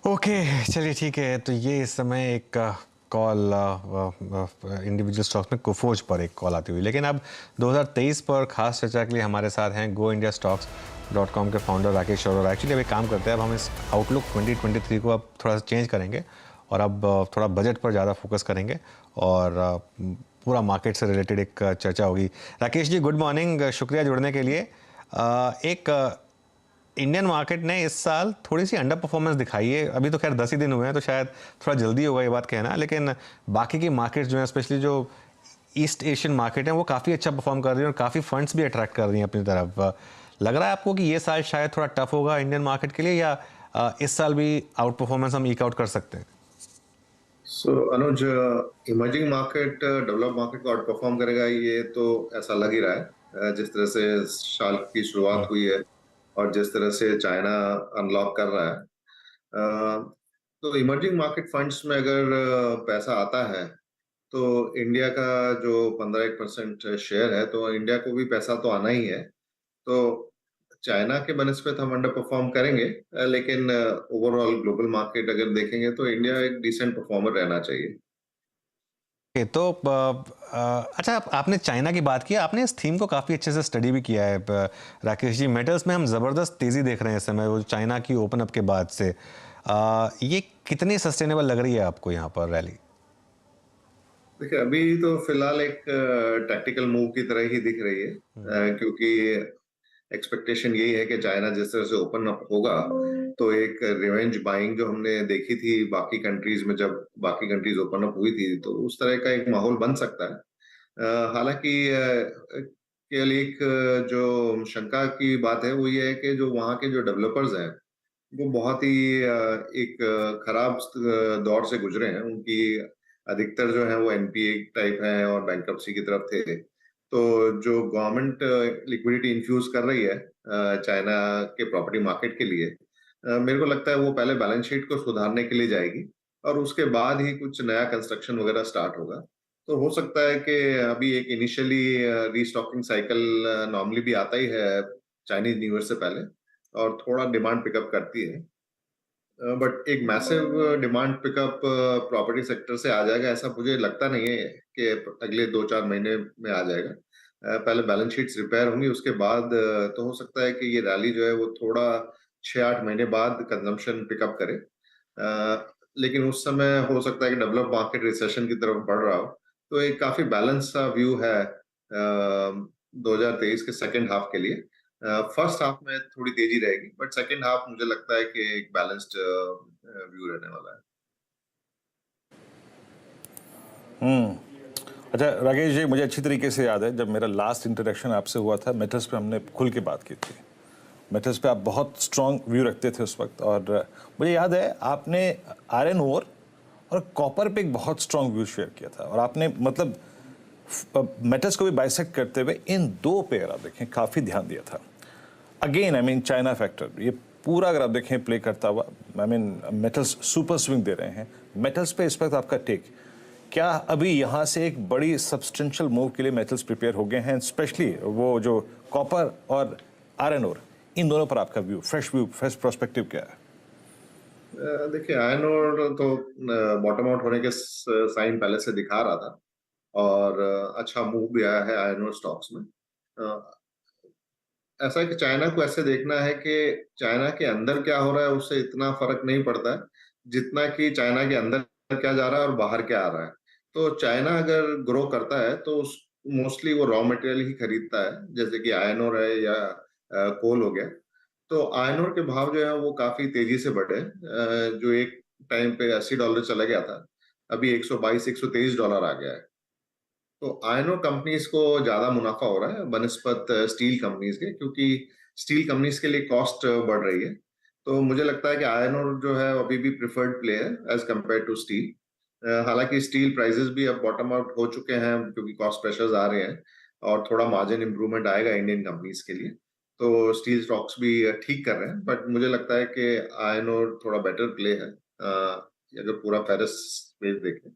Okay, चलिए ठीक है। तो ये इस समय एक कॉल इंडिविजुअल स्टॉक्स में कुफोज पर एक कॉल आती हुई, लेकिन अब 2023 पर खास चर्चा के लिए हमारे साथ हैं go India stocks dot com के फाउंडर राकेश और एक्चुअली अब एक काम करते हैं, अब हम इस आउटलुक 2023 को अब थोड़ा सा चेंज करेंगे और अब थोड़ा बजट पर ज़्यादा फोकस करेंगे और पूरा मार्केट से रिलेटेड एक चर्चा होगी। राकेश जी, गुड मॉर्निंग, शुक्रिया जुड़ने के लिए। एक इंडियन मार्केट ने इस साल थोड़ी सी अंडर परफॉर्मेंस दिखाई है। अभी तो खैर 10 ही दिन हुए हैं तो शायद थोड़ा जल्दी होगा ये बात कहना, लेकिन बाकी की मार्केट्स जो हैं, स्पेशली जो ईस्ट एशियन मार्केट है, वो काफ़ी अच्छा परफॉर्म कर रही है और काफ़ी फंड्स भी अट्रैक्ट कर रही हैं अपनी तरफ। लग रहा है आपको कि ये साल शायद थोड़ा टफ होगा इंडियन मार्केट के लिए, या इस साल भी आउट परफॉर्मेंस हम ईक आउट कर सकते हैं? सो अनुज, इमर्जिंग मार्केट डेवलप मार्केट को आउट परफॉर्म करेगा, ये तो ऐसा लग ही रहा है। जिस तरह से साल की शुरुआत हुई है और जिस तरह से चाइना अनलॉक कर रहा है, तो इमर्जिंग मार्केट फंड्स में अगर पैसा आता है तो इंडिया का जो 15% शेयर है, तो इंडिया को भी पैसा तो आना ही है। तो चाइना के बनस्पत हम अंडर परफॉर्म करेंगे, लेकिन ओवरऑल ग्लोबल मार्केट अगर देखेंगे तो इंडिया एक डिसेंट परफॉर्मर रहना चाहिए। तो अच्छा, आपने चाइना की बात की, आपने इस थीम को काफ़ी अच्छे से स्टडी भी किया है। राकेश जी, मेटल्स में हम ज़बरदस्त तेज़ी देख रहे हैं इस समय, वो चाइना की ओपन अप के बाद से। ये कितनी सस्टेनेबल लग रही है आपको यहाँ पर रैली? देखिए, अभी तो फिलहाल एक टैक्टिकल मूव की तरह ही दिख रही है, क्योंकि एक्सपेक्टेशन यही है कि चाइना जिस तरह से ओपन अप होगा तो एक रिवेंज बाइंग जो हमने देखी थी बाकी कंट्रीज में, जब बाकी कंट्रीज ओपन अप हुई थी, तो उस तरह का एक माहौल बन सकता है। हालांकि केवल एक जो शंका की बात है वो ये है कि जो वहाँ के जो डेवलपर्स हैं वो बहुत ही एक खराब दौर से गुजरे हैं। उनकी अधिकतर जो है वो एनपीए टाइप हैं और बैंक्रप्सी की तरफ थे। तो जो गवर्नमेंट लिक्विडिटी इन्फ्यूज कर रही है चाइना के प्रॉपर्टी मार्केट के लिए, मेरे को लगता है वो पहले बैलेंस शीट को सुधारने के लिए जाएगी और उसके बाद ही कुछ नया कंस्ट्रक्शन वगैरह स्टार्ट होगा। तो हो सकता है कि अभी एक इनिशियली रीस्टॉकिंग साइकिल नॉर्मली भी आता ही है चाइनीज न्यू ईयर से पहले, और थोड़ा डिमांड पिकअप करती है। बट एक massive demand pickup property sector से आ जाएगा ऐसा मुझे लगता नहीं है कि अगले 2-4 महीने में आ जाएगा। पहले बैलेंस शीट्स रिपेयर होंगी, उसके बाद तो हो सकता है कि ये रैली जो है वो थोड़ा 6-8 महीने बाद कंजम्पशन पिकअप करे। लेकिन उस समय हो सकता है कि डेवलप मार्केट रिसेशन की तरफ बढ़ रहा हो। तो एक काफी बैलेंस सा व्यू है 2023 के सेकेंड हाफ के लिए। फर्स्ट हाफ में थोड़ी तेजी रहेगी, बट सेकेंड हाफ मुझे लगता है कि एक बैलेंस्ड व्यू रहने वाला है। अच्छा राकेश जी, मुझे अच्छी तरीके से याद है जब मेरा लास्ट इंटरेक्शन आपसे हुआ था, मेटल्स पे हमने खुल के बात की थी। मेटल्स पे आप बहुत स्ट्रांग व्यू रखते थे उस वक्त, और मुझे याद है आपने आयरन ओर और कॉपर पे एक बहुत स्ट्रांग व्यू शेयर किया था, और आपने मतलब मेटल्स को भी बाइसेक्ट करते हुए इन दो पेयर आप देखें काफ़ी ध्यान दिया था। Again I mean China factor ये पूरा अगर आप देखें प्ले करता हुआ, I mean metals super swing दे रहे हैं। मेटल्स पे इस वक्त आपका टेक क्या? अभी यहाँ से एक बड़ी सब्सटेंशियल मूव के लिए मेटल्स प्रिपेयर हो गए हैं, स्पेशली वो जो कॉपर और आयरन ओर, इन दोनों पर आपका व्यू, फ्रेश प्रोस्पेक्टिव क्या है? देखिए, आयरन ओर तो बॉटम आउट होने के साइन पहले से दिखा रहा था, और अच्छा मूव भी आया है आयरन ओर स्टॉक्स में। अ, ऐसा है कि चाइना को ऐसे देखना है कि चाइना के अंदर क्या हो रहा है उससे इतना फर्क नहीं पड़ता है जितना कि चाइना के अंदर क्या जा रहा है और बाहर क्या आ रहा है। तो चाइना अगर ग्रो करता है तो मोस्टली वो रॉ मटेरियल ही खरीदता है, जैसे कि आयरन ओर है या कोल हो गया। तो आयरन ओर के भाव जो है वो काफी तेजी से बढ़े, जो एक टाइम पे $80 चला गया था, अभी 122-123 डॉलर आ गया है। तो आयरन ओर कंपनीज को ज्यादा मुनाफा हो रहा है बनस्पत स्टील कंपनीज के, क्योंकि स्टील कंपनीज के लिए कॉस्ट बढ़ रही है। तो मुझे लगता है कि आयरन ओर जो है अभी भी प्रिफर्ड प्ले है एज कम्पेयर टू स्टील। हालांकि स्टील प्राइसेस भी अब बॉटम आउट हो चुके हैं क्योंकि कॉस्ट प्रेशर्स आ रहे हैं और थोड़ा मार्जिन इंप्रूवमेंट आएगा इंडियन कंपनीज के लिए। तो स्टील स्टॉक्स भी ठीक कर रहे हैं, बट मुझे लगता है कि आयरन ओर थोड़ा बेटर प्ले है अगर पूरा फेरस स्पेस देखें।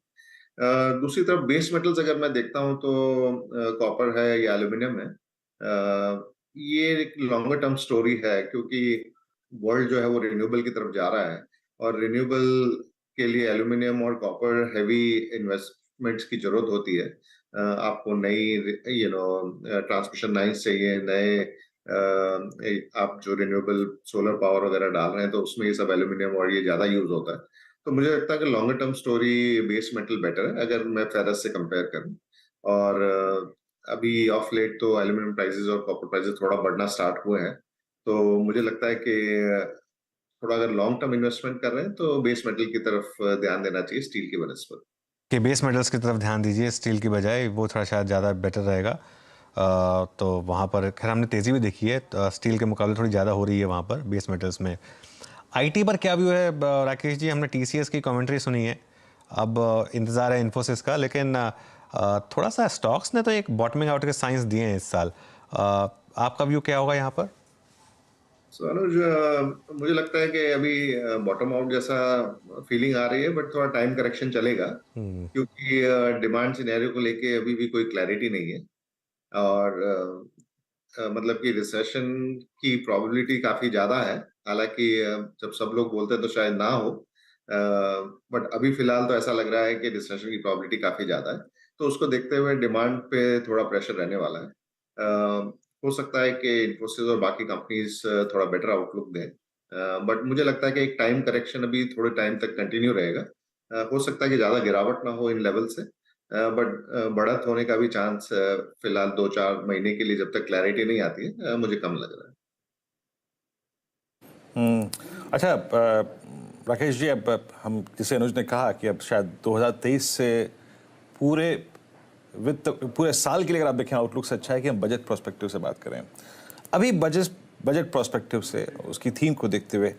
दूसरी तरफ बेस मेटल्स अगर मैं देखता हूं तो कॉपर है या एल्यूमिनियम है। ये एक लॉन्गर टर्म स्टोरी है, क्योंकि वर्ल्ड जो है वो रिन्यूएबल की तरफ जा रहा है और रिन्यूएबल के लिए एल्यूमिनियम और कॉपर हेवी इन्वेस्टमेंट्स की जरूरत होती है। आपको नई ट्रांसमिशन लाइन्स चाहिए, नए आप जो रिन्यूएबल सोलर पावर वगैरह डाल रहे हैं तो उसमें ये सब एल्यूमिनियम और ये ज्यादा यूज होता है। तो मुझे लगता है कि longer term story base metal better है अगर मैं फेरस से कंपेयर करूं। और अभी ऑफ लेट तो एल्यूमिनियम प्राइसेस और कॉपर प्राइसेस थोड़ा बढ़ना स्टार्ट हुए हैं। तो मुझे लगता है कि थोड़ा अगर लॉन्ग टर्म इन्वेस्टमेंट कर रहे हैं तो बेस मेटल की तरफ ध्यान देना चाहिए स्टील की बनस्पत। कि बेस मेटल्स की तरफ ध्यान दीजिए स्टील की बजाय, वो थोड़ा शायद ज़्यादा बेटर रहेगा। तो वहाँ पर खैर हमने तेज़ी भी देखी है, तो स्टील के मुकाबले थोड़ी ज़्यादा हो रही है वहाँ पर बेस मेटल्स में। आईटी पर क्या व्यू है राकेश जी? हमने टीसीएस की कमेंट्री सुनी है, अब इंतज़ार है इन्फोसिस का, लेकिन थोड़ा सा स्टॉक्स ने तो एक बॉटमिंग आउट के साइंस दिए हैं इस साल। आपका व्यू क्या होगा यहाँ पर? सो अनुज, मुझे लगता है कि अभी बॉटम आउट जैसा फीलिंग आ रही है, बट थोड़ा टाइम करेक्शन चलेगा क्योंकि डिमांड सिनेरियो को लेके अभी भी कोई क्लैरिटी नहीं है। और मतलब कि रिसेशन की प्रोबेबिलिटी काफी ज्यादा है। हालांकि जब सब लोग बोलते हैं तो शायद ना हो, बट अभी फिलहाल तो ऐसा लग रहा है कि रिसेशन की प्रोबेबिलिटी काफी ज्यादा है। तो उसको देखते हुए डिमांड पे थोड़ा प्रेशर रहने वाला है। हो सकता है कि इन्फोसिस और बाकी कंपनीज थोड़ा बेटर आउटलुक दें, बट मुझे लगता है कि एक टाइम करेक्शन अभी थोड़े टाइम तक कंटिन्यू रहेगा। हो सकता है कि ज्यादा गिरावट ना हो इन लेवल से, बट बढ़त होने का भी चांस फिलहाल 2-4 महीने के लिए जब तक क्लैरिटी नहीं आती है मुझे कम लग रहा है। अच्छा, राकेश जी, अब हम जैसे अनुज ने कहा कि अब शायद 2023 से पूरे पूरे साल के लिए अगर आप देखें आउटलुक से अच्छा है कि हम बजट प्रोस्पेक्टिव से बात करें। अभी बजट प्रोस्पेक्टिव से उसकी थीम को देखते हुए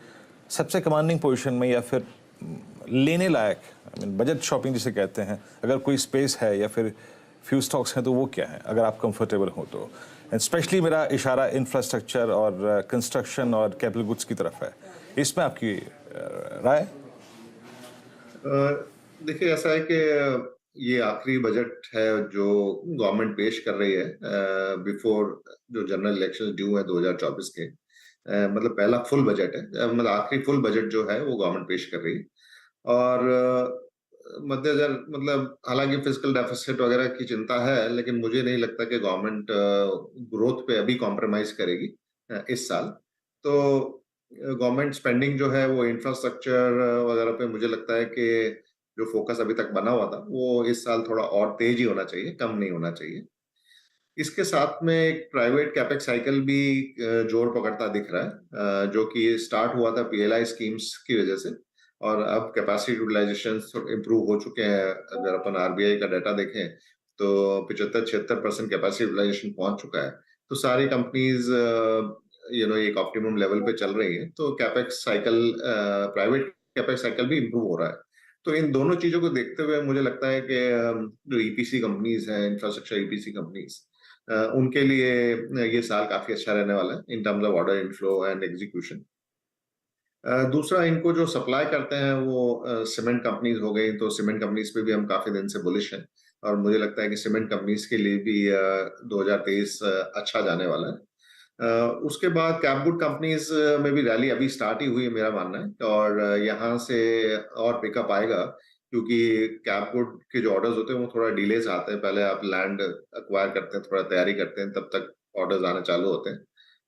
सबसे कमांडिंग पोजीशन में या फिर लेने लायक, बजट शॉपिंग जिसे कहते हैं, अगर कोई स्पेस है या फिर फ्यू स्टॉक्स हैं तो वो क्या है अगर आप कंफर्टेबल हो तो? एंड स्पेशली मेरा इशारा इंफ्रास्ट्रक्चर और कंस्ट्रक्शन और कैपिटल गुड्स की तरफ है। इसमें आपकी राय? देखिए, ऐसा है कि ये आखिरी बजट है जो गवर्नमेंट पेश कर रही है बिफोर जो जनरल इलेक्शन ड्यू है 2024 के। मतलब पहला फुल बजट है, मतलब आखिरी फुल बजट जो है वो गवर्नमेंट पेश कर रही है। और मद्देनजर मतलब हालांकि फिजिकल डेफिसिट वगैरह की चिंता है, लेकिन मुझे नहीं लगता कि गवर्नमेंट ग्रोथ पे अभी कॉम्प्रोमाइज करेगी इस साल। तो गवर्नमेंट स्पेंडिंग जो है वो इंफ्रास्ट्रक्चर वगैरह पे मुझे लगता है कि जो फोकस अभी तक बना हुआ था वो इस साल थोड़ा और तेज ही होना चाहिए, कम नहीं होना चाहिए। इसके साथ में एक प्राइवेट कैपेक्स साइकिल भी जोर पकड़ता दिख रहा है, जो कि स्टार्ट हुआ था पीएलआई स्कीम्स की वजह से, और अब कैपेसिटी यूटिलाइजेशन इम्प्रूव हो चुके हैं। अगर अपन आरबीआई का डाटा देखें तो 75-76% कैपेसिटी यूटिलाइजेशन पहुंच चुका है। तो सारी कंपनीज एक ऑप्टिमम लेवल पे चल रही है, तो capex cycle, private capex cycle भी इम्प्रूव हो रहा है। तो इन दोनों चीजों को देखते हुए मुझे लगता है कि जो ईपीसी कंपनीज हैं, इंफ्रास्ट्रक्चर ईपीसी कंपनीज, उनके लिए ये साल काफी अच्छा रहने वाला है in terms of order inflow and execution. दूसरा, इनको जो सप्लाई करते हैं वो सीमेंट कंपनीज हो गई, तो सीमेंट कंपनीज पे भी हम काफी दिन से बुलिश हैं, और मुझे लगता है कि सीमेंट कंपनीज के लिए भी 2023 अच्छा जाने वाला है। उसके बाद कैपगुड कंपनीज में भी रैली अभी स्टार्ट ही हुई है मेरा मानना है, और यहाँ से और पिकअप आएगा क्योंकि कैपगुड के जो ऑर्डर्स होते हैं वो थोड़ा डिले से आते हैं। पहले आप लैंड अक्वायर करते हैं, थोड़ा तैयारी करते हैं, तब तक ऑर्डर्स आना चालू होते हैं।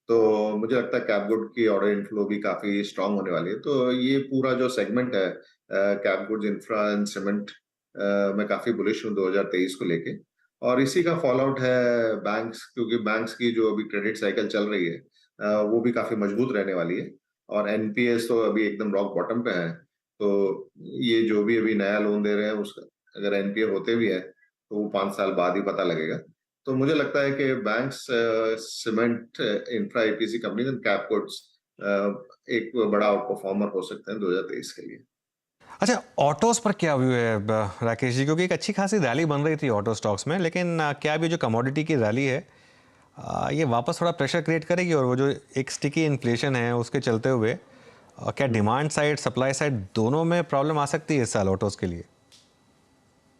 तो मुझे लगता है कैपगुड की ऑर्डर इनफ्लो भी काफी स्ट्रांग होने वाली है। तो ये पूरा जो सेगमेंट है कैपगुड इंफ्रा एंड सीमेंट, मैं काफी बुलिश हूँ 2023 को लेके। और इसी का फॉल आउट है बैंक्स, क्योंकि बैंक्स की जो अभी क्रेडिट साइकिल चल रही है वो भी काफी मजबूत रहने वाली है, और एनपीएस तो अभी एकदम रॉक बॉटम पे है। तो ये जो भी अभी नया लोन दे रहे हैं उसका अगर एनपीए होते भी है तो वो 5 साल बाद ही पता लगेगा। तो मुझे लगता है कि banks, cement, infra, APC companies and cap goods एक बड़ा आउट परफॉर्मर हो सकते हैं 2023 के लिए। अच्छा, ऑटोज पर क्या व्यू है राकेश जी? क्योंकि एक अच्छी खासी रैली बन रही थी ऑटो स्टॉक्स में, लेकिन क्या भी जो कमोडिटी की रैली है ये वापस थोड़ा प्रेशर क्रिएट करेगी, और वो जो एक स्टिकी इन्फ्लेशन है उसके चलते हुए क्या डिमांड साइड सप्लाई साइड दोनों में प्रॉब्लम आ सकती है इस साल ऑटोज के लिए?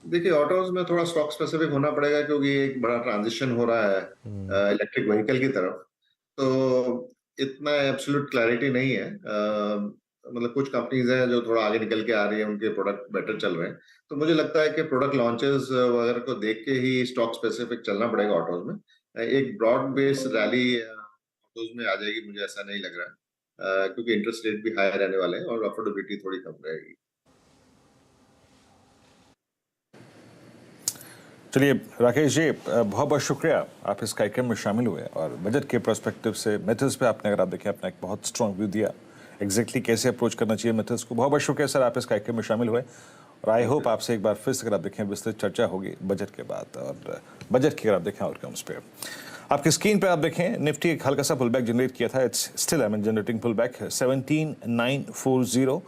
देखिए, ऑटोज में थोड़ा स्टॉक स्पेसिफिक होना पड़ेगा क्योंकि एक बड़ा ट्रांजिशन हो रहा है इलेक्ट्रिक व्हीकल की तरफ। तो इतना एब्सोल्यूट क्लैरिटी नहीं है। मतलब कुछ कंपनीज हैं जो थोड़ा आगे निकल के आ रही है, उनके प्रोडक्ट बेटर चल रहे हैं। तो मुझे लगता है कि प्रोडक्ट लॉन्चेस वगैरह को देख के ही स्टॉक स्पेसिफिक चलना पड़ेगा ऑटोज में। एक ब्रॉड बेस रैली ऑटोज में आ जाएगी, मुझे ऐसा नहीं लग रहा है, क्योंकि इंटरेस्ट रेट भी हाई रहने वाले हैं और अफोर्डेबिलिटी थोड़ी कम रहेगी। चलिए राकेश जी, बहुत बहुत शुक्रिया आप इस कार्यक्रम में शामिल हुए और बजट के पर्सपेक्टिव से मेटल्स पे आपने, अगर आप देखें, अपना एक बहुत स्ट्रॉन्ग व्यू दिया एग्जैक्टली कैसे अप्रोच करना चाहिए मेटल्स को। बहुत बहुत शुक्रिया सर, आप इस कार्यक्रम में शामिल हुए और आई होप आपसे एक बार फिर से, अगर आप देखें, विस्तृत चर्चा होगी बजट के बाद और बजट की, अगर आप देखें, आउटकम्स पे। आपकी स्क्रीन पे आप देखें निफ्टी एक हल्का सा पुल बैक जनरेट किया था, it's still generating pull back 17940।